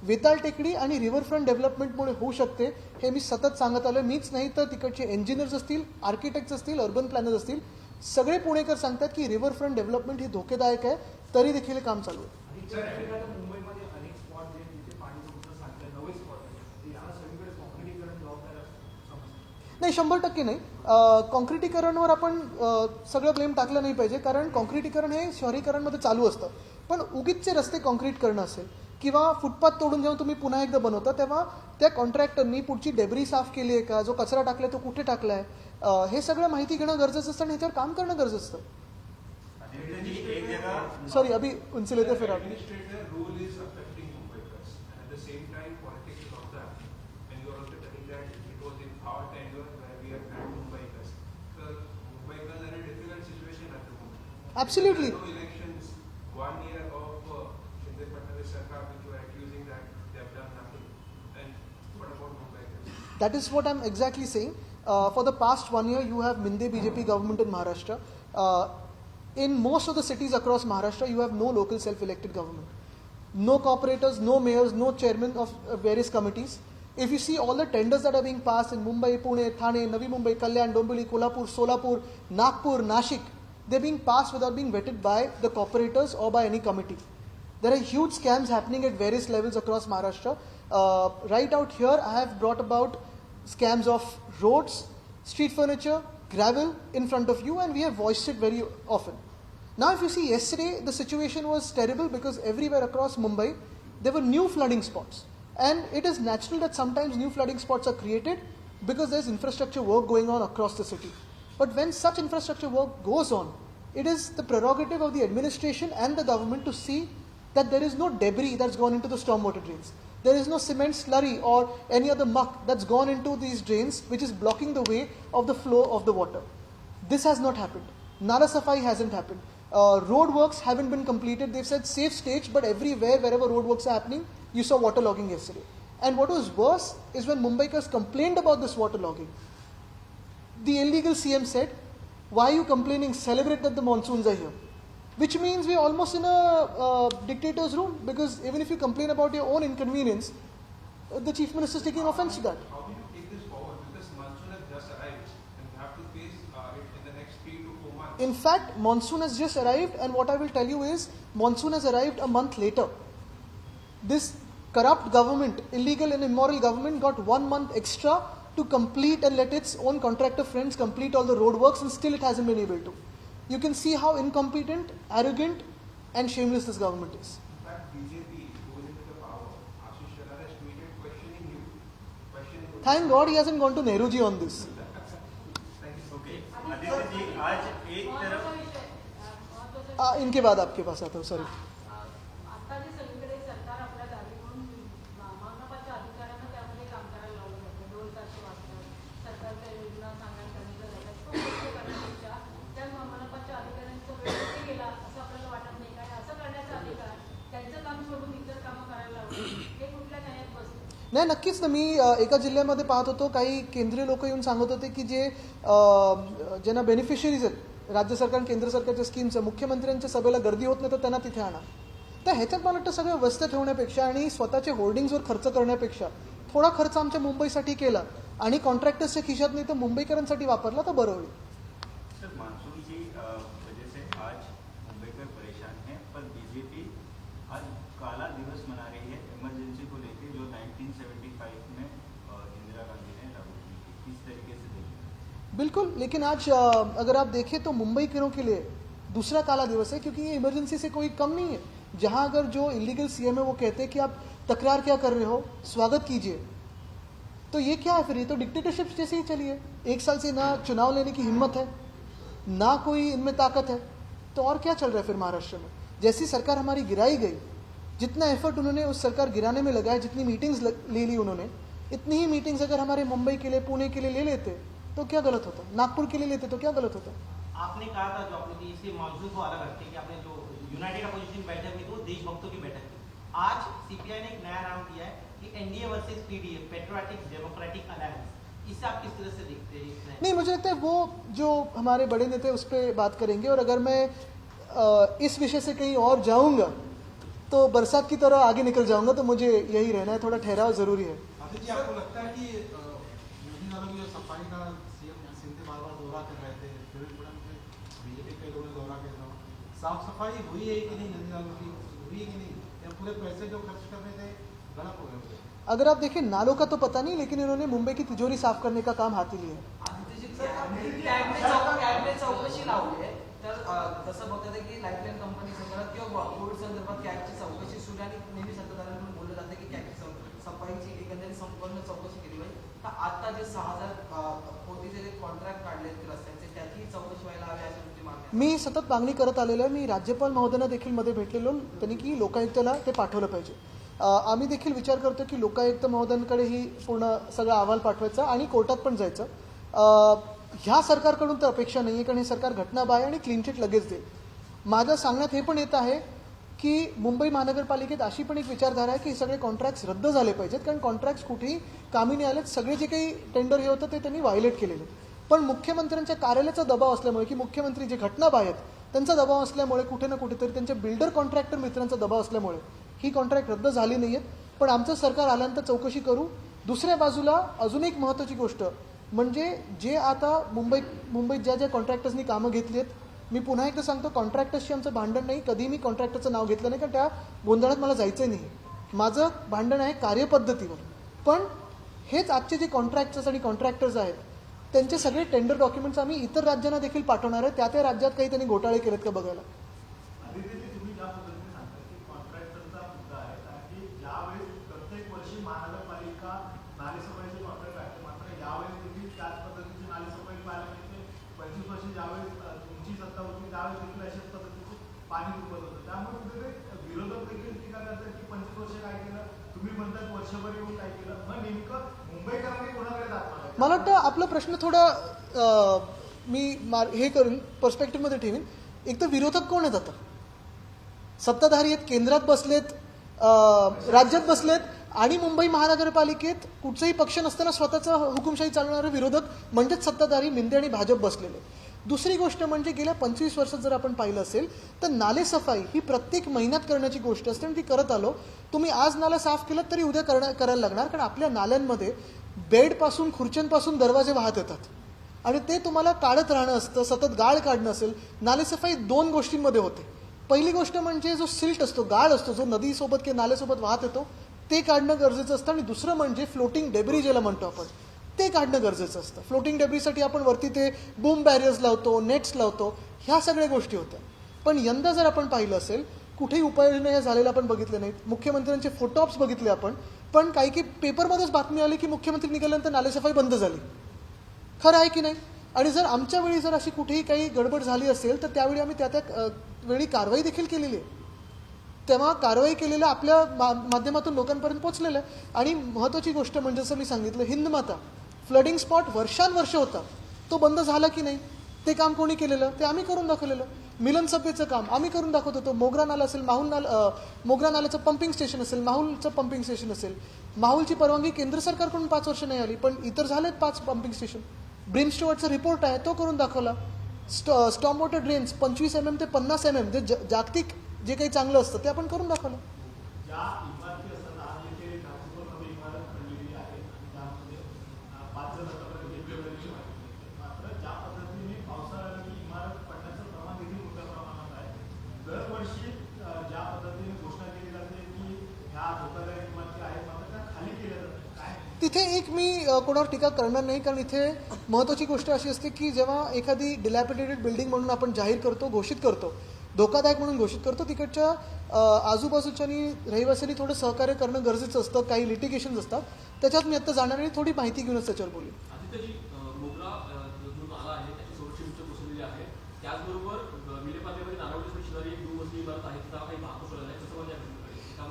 वेताळ टेकडी आणि रिव्हरफ्रंट डेव्हलपमेंटमुळे होऊ शकते. हे मी सतत सांगत आलो. मीच नाही तर तिकडचे इंजिनियर्स असतील, आर्किटेक्ट्स असतील, अर्बन प्लॅनर्स असतील, सगळे पुणेकर सांगतात की रिव्हरफ्रंट डेव्हलपमेंट ही धोकेदायक आहे. तरी देखील हे काम चालू आहे. मुंबईमध्ये अनेक स्पॉट जे जिथे पाणी तुमचं सांगतंय, नवे स्पॉट आहे, याला सगळीकडे कॉन्क्रिटीकरण जबाबदार समजतं. नाही 100% नाही. कॉन्क्रिटीकरणवर आपण सगळं ब्लेम टाकलं नाही पाहिजे, कारण कॉन्क्रिटीकरण हे शहरीकरणमध्ये चालू असतं. पण उगीचचे रस्ते कॉन्क्रीट करणं असेल किंवा फुटपाथ तोडून जेव्हा तुम्ही पुन्हा एकदा बनवता तेव्हा त्या कॉन्ट्रॅक्टरनी पुढची डेब्री साफ केली आहे का, जो कचरा टाकलाय तो कुठे टाकलाय, हे सगळं माहिती घेणं गरजेचं असतं आणि ह्याच्यावर काम करणं गरजेचं असतं. एक जगह सॉरी अभी उनसे लेते फिर आप. Administrator rule is affecting Mumbaikars, and at the same time, politics is also happening. And you are also telling that it was in our tenure where we have had Mumbaikars. So Mumbaikars are in a difficult situation at the moment. Absolutely. There are no elections. 1 year of Shinde Fadnavis Sarkar, which you are accusing that they have done nothing. And what about Mumbaikars? That is what I'm exactly saying. For the past 1 year, you have Minde BJP government in Maharashtra. In most of the cities across Maharashtra, you have no local self-elected government. No corporators, no mayors, no chairmen of various committees. If you see all the tenders that are being passed in Mumbai, Pune, Thane, Navi Mumbai, Kalyan, Dombivli, Kolhapur, Solapur, Nagpur, Nashik, they're being passed without being vetted by the corporators or by any committee. There are huge scams happening at various levels across Maharashtra. Right out here, I have brought about scams of roads, street furniture, gravel in front of you, and we have voiced it very often. Now if you see, yesterday the situation was terrible because everywhere across Mumbai there were new flooding spots, and it is natural that sometimes new flooding spots are created because there is infrastructure work going on across the city. But when such infrastructure work goes on, it is the prerogative of the administration and the government to see that there is no debris that's gone into the stormwater drains. There is no cement slurry or any other muck that's gone into these drains which is blocking the way of the flow of the water. This has not happened. Nala Safai hasn't happened. Road works haven't been completed. They've said safe stage, but everywhere, wherever road works are happening, you saw water logging yesterday. And what was worse is when Mumbaikars complained about this water logging, the illegal CM said, why are you complaining? Celebrate that the monsoons are here. Which means we're almost in a dictator's room, because even if you complain about your own inconvenience, the Chief Minister is taking offense to that. How do you take this forward? Because monsoon has just arrived and you have to face it in the next 3 to 4 months. In fact, monsoon has just arrived, and what I will tell you is, monsoon has arrived a month later. This corrupt government, illegal and immoral government, got 1 month extra to complete and let its own contractor friends complete all the road works, and still it hasn't been able to. You can see how incompetent, arrogant, and shameless this government is. In fact, BJP goes into the power. Ashish Sharar has tweeted questioning you. Thank God he hasn't gone to Nehruji on this. Okay Aditya ji, आज एक तरफ महत्त्वाचा विषय महत्त्वाचा इनके बाद आपके pass आता हूँ, सॉरी. आता जे सगळीकडे सरकार आपल्या दारी म्हणून मानपाच्या अधिकाऱ्यांना त्यामध्ये काम करायला लावलं जातं. ढोल ताशे वाजतात, सरकारच्या योजना सांगायला सांगितलं जातात. तो गोष्टी करण्यापेक्षा त्या मानपाच्या अधिकाऱ्यांचा वेळ कुठे गेला असं आपल्याला वाटत नाही काय. असं करण्याचा अधिकार त्यांचं काम सोडून इतर कामं करायला लावलं, हे कुठल्या न्यायात बसतं? नाही, नक्कीच ना. मी एका जिल्ह्यामध्ये पाहत होतो, काही केंद्रीय लोक येऊन सांगत होते की जे ज्यांना बेनिफिशरीज आहेत राज्य सरकार आणि केंद्र सरकारच्या स्कीमचं, मुख्यमंत्र्यांच्या सभेला गर्दी होत नाही तर त्यांना तिथे आणा. तर ह्याच्यात मला वाटतं सगळं व्यस्त ठेवण्यापेक्षा आणि स्वतःच्या होर्डिंग्सवर खर्च करण्यापेक्षा थोडा खर्च आमच्या मुंबईसाठी केला आणि कॉन्ट्रॅक्टर्सच्या खिशात नाही तर मुंबईकरांसाठी वापरला तर बरं होईल. सर, मानसून की वजह से आज मुंबईकर परेशान हैं, पर बीजेपी आज काला दिवस मना रही है इमरजेंसी को लेकर, जो 1975 में इंदिरा गांधी ने लागू की थी. किस तरीके से देखिए? बिल्कुल, लेकिन आज अगर आप देखें तो मुंबईकरों के लिए दूसरा काला दिवस है, क्योंकि ये इमरजेंसी से कोई कम नहीं है. जहां अगर जो इलीगल सीएम है वो कहते हैं कि आप तकरार क्या कर रहे हो, स्वागत कीजिए, तो ये क्या है फिर? ये तो डिक्टेटरशिप जैसे ही चली है. 1 साल से ना चुनाव लेने की हिम्मत है, ना कोई इनमें ताकत है, तो और क्या चल रहा है फिर महाराष्ट्र में? जैसी सरकार हमारी गिराई गई, जितना एफर्ट उन्होंने उस सरकार गिराने में लगाया, जितनी मीटिंग्स ले ली उन्होंने, इतनी ही मीटिंग्स अगर हमारे मुंबई के लिए, पुणे के लिए ले लेते तो क्या गलत होता, नागपुर के लिए लेते तो क्या गलत होता. आपने कहा था जो आपने कि इससे मौजूद को अलग रखते कि आपने जो यूनाइटेड अपोजिशन बैठक में तो देशभक्तों की बैठक थी. आज सीपीआई ने एक नया नाम दिया है कि NDA versus PDA, patriotic democratic alliance. इससे आप किस तरह से देखते हैं? नहीं, मुझे लगता है वो जो हमारे बड़े नेता उस पर बात करेंगे, और अगर मैं इस विषय से कहीं और जाऊंगा तो बरसात की तरह आगे निकल जाऊंगा, तो मुझे यही रहना है. थोड़ा ठहराव जरूरी है. आदित्य जी, आपको लगता है कि नदी नालों की जो सफाई का सीएम शिंदे बार बार दौरा कर रहे थे, बीजेपी के लोगों ने दौरा कर रहा, साफ सफाई हुई है कि नहीं, नदी नालों की हुई है कि नहीं, या पूरे पैसे जो खर्च कर रहे थे गलत हो गए? अगर आप देखें नालों का तो पता नहीं, लेकिन इन्होंने मुंबई की तिजोरी साफ करने का काम हाती लिया है. कॅबिनेट चौकशी लावली आहे. तर तसं बघतात आहे की लाईफलाईन कंपनी संदर्भात किंवा कोविड संदर्भात कॅबची चौकशी सुरू आणि नेहमी सत्ताधाऱ्यांकडून बोललं जातं की कॅबची सफाईची एकंदरीत संपूर्ण चौकशी केली पाहिजे. तर आता जे 6,000 कोटीचे जे कॉन्ट्रॅक्ट काढलेत रस्त्यांचे त्याची चौकशी व्हायला हवी अशी तुमची मागणी आहे. मी सतत मागणी करत आलेलो आहे. मी राज्यपाल महोदयांना देखील मध्ये भेटलेलो, त्यांनी की लोकायुक्ताला ते पाठवलं पाहिजे. आम्ही देखील विचार करतो की लोकायुक्त महोदयांकडे ही पूर्ण सगळा अहवाल पाठवायचा आणि कोर्टात पण जायचं. ह्या सरकारकडून तर अपेक्षा नाही आहे, कारण हे सरकार घटनाबाह्य आणि क्लीन चिट लगेच देईल. माझं सांगण्यात हे पण येत आहे की मुंबई महानगरपालिकेत अशी पण एक विचारधारा आहे की हे सगळे कॉन्ट्रॅक्ट्स रद्द झाले पाहिजेत, कारण कॉन्ट्रॅक्ट्स कुठेही कामी नाही आलेत. सगळे जे काही टेंडर हे होतं ते त्यांनी व्हायोलेट केलेले. पण मुख्यमंत्र्यांच्या कार्यालयाचा दबाव असल्यामुळे, की मुख्यमंत्री जे घटनाबाह्य आहेत त्यांचा दबाव असल्यामुळे, कुठे ना कुठेतरी त्यांच्या बिल्डर कॉन्ट्रॅक्टर मित्रांचा दबाव असल्यामुळे ही कॉन्ट्रॅक्ट रद्द झाली नाही आहेत. पण आमचं सरकार आल्यानंतर चौकशी करू. दुसऱ्या बाजूला अजून एक महत्त्वाची गोष्ट म्हणजे जे आता मुंबईत ज्या कॉन्ट्रॅक्टर्सनी कामं घेतली आहेत, मी पुन्हा एकदा सांगतो, कॉन्ट्रॅक्टर्सशी आमचं भांडण नाही. कधीही मी कॉन्ट्रॅक्टरचं नाव घेतलं नाही, कारण त्या गोंधळात मला जायचं नाही. माझं भांडण आहे कार्यपद्धतीवर. पण हेच आजचे जे कॉन्ट्रॅक्टर्स आणि कॉन्ट्रॅक्टर्स आहेत त्यांचे सगळे टेंडर डॉक्युमेंट्स आम्ही इतर राज्यांना देखील पाठवणार आहे. त्या राज्यात काही त्यांनी घोटाळे केलेत का बघायला. तुम्ही ज्या पद्धतीने सांगता की कॉन्ट्रॅक्टरचा मुद्दा आहे, कारण की यावेळेस प्रत्येक वर्षी महानगरपालिका नालेसफाईचे कॉन्ट्रॅक्ट आहे, मात्र यावेळेस देखील त्याच पद्धतीची नालेसफाई पाहायला मिळते. 25 वर्षी ज्यावेळेस तुमची सत्ता होती त्यावेळेस देखील अशाच पद्धतीचे पाणी तुंबत होतं. त्यामुळे कुठेतरी विरोधक देखील टीका करतात की 25 वर्ष काय केलं, तुम्ही म्हणतात वर्षभर येऊन काय केलं. मग नेमकं मुंबईकरांनी कोणाकडे जात नाही. मला वाटतं आपला प्रश्न थोडा मी हे करून पर्स्पेक्टिव्हमध्ये ठेवीन. एक तर विरोधक कोण आहेत आता? सत्ताधारी आहेत, केंद्रात बसलेत, राज्यात बसलेत, आणि मुंबई महानगरपालिकेत कुठचाही पक्ष नसताना स्वतःचा हुकुमशाही चालवणारे विरोधक म्हणजेच सत्ताधारी मिंदे आणि भाजप बसलेले. दुसरी गोष्ट म्हणजे गेल्या 25 वर्षात जर आपण पाहिलं असेल तर नालेसफाई ही प्रत्येक महिन्यात करण्याची गोष्ट असते आणि ती करत आलो. तुम्ही आज नाला साफ केलं तरी उद्या करायला लागणार, कारण आपल्या नाल्यांमध्ये बेडपासून खुर्च्यांपासून दरवाजे वाहत येतात आणि ते तुम्हाला काढत राहणं असतं, सतत गाळ काढणं असेल. नालेसफाई 2 गोष्टींमध्ये होते. पहिली गोष्ट म्हणजे जो सिल्ट असतो, गाळ असतो, जो नदीसोबत किंवा नाल्यासोबत वाहत येतो ते काढणं गरजेचं असतं. आणि दुसरं म्हणजे फ्लोटिंग डेब्री ज्याला म्हणतो आपण, ते काढणं गरजेचं असतं. फ्लोटिंग डेब्रीसाठी आपण वरती ते बूम बॅरियर्स लावतो, नेट्स लावतो, ह्या सगळ्या गोष्टी होत्या. पण यंदा जर आपण पाहिलं असेल कुठेही उपाययोजना या झालेल्या आपण बघितल्या नाहीत. मुख्यमंत्र्यांचे फोटोऑप्स बघितले आपण, पण काही पेपरमध्येच बातमी आली की मुख्यमंत्री निघाल्यानंतर नालेसफाई बंद झाली. खरं आहे की नाही? आणि जर आमच्या वेळी जर अशी कुठेही काही गडबड झाली असेल तर त्यावेळी आम्ही त्या वेळी कारवाई देखील केलेली आहे. तेव्हा कारवाई केलेलं आपल्या माध्यमातून लोकांपर्यंत पोहोचलेलं आहे. आणि महत्त्वाची गोष्ट म्हणजे जसं मी सांगितलं, हिंदमाता फ्लडिंग स्पॉट वर्षानुवर्ष होता, तो बंद झाला की नाही? ते काम कोणी केलेलं? ते आम्ही करून दाखवलेलं. मिलन सभेचं काम आम्ही करून दाखवत होतो. मोगरा नाला असेल, मोगरा नाल्याचं पंपिंग स्टेशन असेल, माहुलचं पंपिंग स्टेशन असेल, माहुलची परवानगी केंद्र सरकारकडून 5 वर्ष नाही आली, पण इतर झालेत 5 पंपिंग स्टेशन. ब्रिम स्टुअर्टचा रिपोर्ट आहे, तो करून दाखवला. स्टॉर्म वॉटर ड्रेन्स 25 mm ते 50 mm जे जागतिक जे काही चांगलं असतं ते आपण करून दाखवलं. ज्या इमारती असतात, आज इथे ट्रान्सफॉर्मरमध्ये इमारत पडलेली आहे, त्यामध्ये 5 जण आतापर्यंत माहिती. मात्र ज्या पद्धतीने पावसाळ्यात ही इमारत पडण्याचं प्रमाण देखील मोठ्या प्रमाणात आहे. दरवर्षी ज्या पद्धतीने घोषणा केली जाते की ह्या धोकादायक इमारती आहेत, मात्र त्या खाली केल्या जातात. काय तिथे एक मी कोणावर टीका करणार नाही, कारण इथे महत्त्वाची गोष्ट अशी असते की जेव्हा एखादी डिलॅपिडेटेड बिल्डिंग म्हणून आपण जाहीर करतो, घोषित करतो, धोकादायक म्हणून घोषित करतो, तिकडच्या आजूबाजूच्या रहिवाशांनी थोडं सहकार्य करणं गरजेचं असतं. काही लिटिगेशन्स असतात, त्याच्यात मी आता जाणार आणि थोडी माहिती घेऊनच त्याच्यावर बोलेन. आदित्यजी, मोगरा जो नाला आहे त्याची संरक्षण उंच कोसळलेली आहे. त्याचबरोबर विलेपार्लेमध्ये नारावडी शेजारी एक 2 मजली इमारत आहे, त्याला काही भाग कोसळला आहे, कसं म्हणजे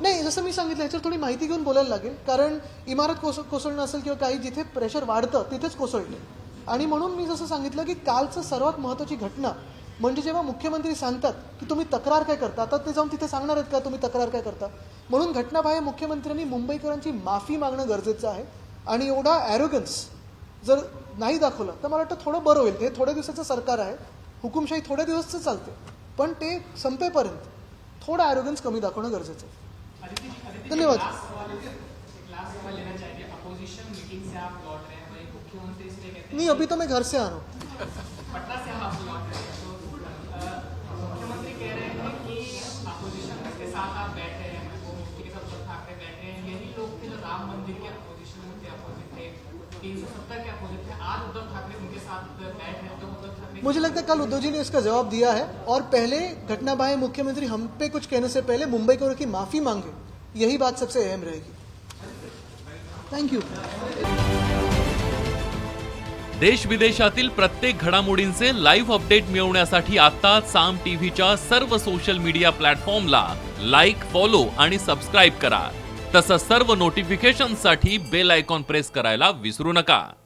नाही, जसं मी सांगितलं याच्यावर थोडी माहिती घेऊन बोलायला लागेल, कारण इमारत कोसळणं असेल किंवा काही जिथे प्रेशर वाढतं तिथेच कोसळते. आणि म्हणून मी जसं सांगितलं की कालचं सर्वात महत्त्वाची घटना म्हणजे जेव्हा मुख्यमंत्री सांगतात की तुम्ही तक्रार काय करता, आता ते जाऊन तिथे सांगणार आहेत का तुम्ही तक्रार काय करता. म्हणून घटनाबाह्य मुख्यमंत्र्यांनी मुंबईकरांची माफी मागणं गरजेचं आहे. आणि एवढा ॲरोगन्स जर नाही दाखवलं तर मला वाटतं थोडं बरं होईल. हे थोड्या दिवसाचं सरकार आहे, हुकुमशाही थोड्या दिवसच चालते, पण ते संपेपर्यंत थोडा ॲरोगन्स कमी दाखवणं गरजेचं आहे. धन्यवाद. नहीं, अभी तो मैं घर से आ रहा हूँ. पटना से आप लौट रहे हैं तो मुख्यमंत्री कह रहे हैं कि अपोजिशन के साथ आप बैठे हैं, वो मुफ्ती के साथ ठाकरे बैठे हैं, यही लोग थे जो राम मंदिर उसका क्या पोजिशन है? आज उद्धव ठाकरे उनके साथ बैठ है तो उद्धव ठाकरे मुझे लगता है कल उद्धव जी ने इसका जवाब दिया है और पहले घटना बाय मुख्यमंत्री हम पे कुछ कहने से पहले मुंबई को की माफी मांगे, यही बात सबसे अहम रहेगी। Thank you. देश विदेशातील प्रत्येक घडामोडींचे लाईव्ह अपडेट मिळवण्यासाठी आता साम टीव्हीच्या सर्व सोशल मीडिया प्लॅटफॉर्मला लाईक, फॉलो आणि सबस्क्राईब करा। तसंच सर्व नोटिफिकेशनसाठी बेल आयकॉन प्रेस करायला विसरू नका।